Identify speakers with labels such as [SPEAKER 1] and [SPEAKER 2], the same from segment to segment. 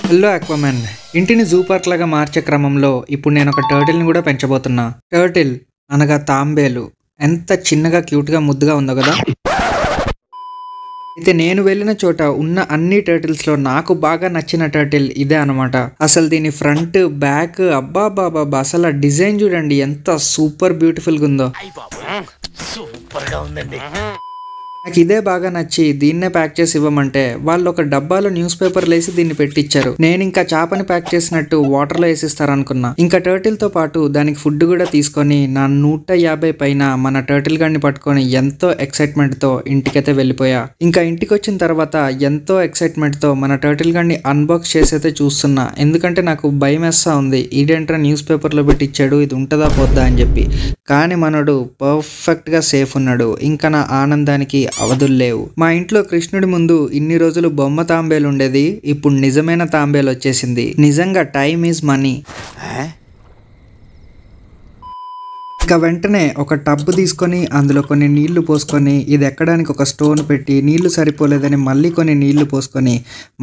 [SPEAKER 1] Hello అక్వామన్, ఇంటిని zoo park లాగా మార్చే క్రమంలో ఇప్పుడు నేను ఒక టర్టిల్ని కూడా పెంచబోతున్నా. టర్టిల్ అనగా తాంబేలు ఎంత చిన్నగా క్యూట్గా ముద్దుగా ఉందో కదా. అయితే నేను వెళ్ళిన చోట ఉన్న అన్ని టర్టిల్స్లో నాకు బాగా నచ్చిన టర్టిల్ ఇదే అనమాట. అసలు దీని ఫ్రంట్ బ్యాక్ అబ్బా బాబా అసలు డిజైన్ చూడండి ఎంత సూపర్ బ్యూటిఫుల్గా ఉందో. నాకు ఇదే బాగా నచ్చి దీన్నే ప్యాక్ చేసి ఇవ్వమంటే వాళ్ళు ఒక డబ్బాలో న్యూస్ పేపర్లు వేసి దీన్ని పెట్టించారు. నేను ఇంకా చేపని ప్యాక్ చేసినట్టు వాటర్లో వేసిస్తారు అనుకున్నా. ఇంకా టర్టిల్ తో పాటు దానికి ఫుడ్ కూడా తీసుకొని నా 150 పైన మన టర్టిల్ గాడిని పట్టుకొని ఎంతో ఎక్సైట్మెంట్ తో ఇంటికైతే వెళ్ళిపోయా. ఇంకా ఇంటికి వచ్చిన తర్వాత ఎంతో ఎక్సైట్మెంట్ తో మన టర్టిల్ గాడిని అన్బాక్స్ చేసైతే చూస్తున్నా. ఎందుకంటే నాకు భయం వేస్తా ఉంది, ఇదేంట్రా న్యూస్ పేపర్లో పెట్టించాడు, ఇది ఉంటుందా పోద్దా అని చెప్పి. కానీ మనోడు పర్ఫెక్ట్ గా సేఫ్ ఉన్నాడు. ఇంకా నా ఆనందానికి అవధులు లేవు. మా ఇంట్లో కృష్ణుడి ముందు ఇన్ని రోజులు బొమ్మ తాంబేలు ఉండేది, ఇప్పుడు నిజమైన తాంబేలు వచ్చేసింది. నిజంగా టైమ్ ఈజ్ మనీ. ఇక వెంటనే ఒక టబ్ తీసుకొని అందులో కొన్ని నీళ్లు పోసుకొని ఇది ఎక్కడానికి ఒక స్టోన్ పెట్టి నీళ్లు సరిపోలేదని మళ్ళీ కొన్ని నీళ్లు పోసుకొని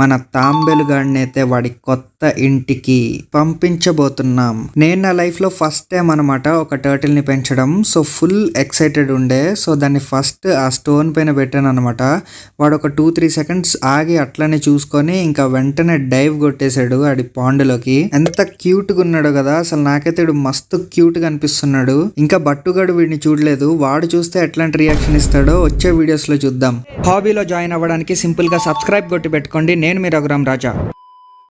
[SPEAKER 1] మన తాంబేలు గాడిని అయితే వాడి కొత్త ఇంటికి పంపించబోతున్నాం. నేను నా లైఫ్ లో ఫస్ట్ టైం అనమాట ఒక టర్టిల్ ని పెంచడం. సో ఫుల్ ఎక్సైటెడ్ ఉండే. సో దాన్ని ఫస్ట్ ఆ స్టోన్ పైన పెట్టాను అనమాట. వాడు ఒక 2-3 సెకండ్స్ ఆగి అట్లనే చూసుకొని ఇంకా వెంటనే డైవ్ కొట్టేశాడు ఆడి పాండులోకి. ఎంత క్యూట్ గా ఉన్నాడో కదా. అసలు నాకైతే వీడు మస్తు క్యూట్ గా అనిపిస్తున్నాడు. ఇంకా బట్టుగాడు వీడిని చూడలేదు, వాడు చూస్తే ఎట్లాంటి రియాక్షన్ ఇస్తాడో వచ్చే వీడియోస్ లో చూద్దాం. హాబీలో జాయిన్ అవ్వడానికి సింపుల్ గా సబ్స్క్రైబ్ కొట్టి పెట్టుకోండి. నేను మీ రఘురామ్ రాజా.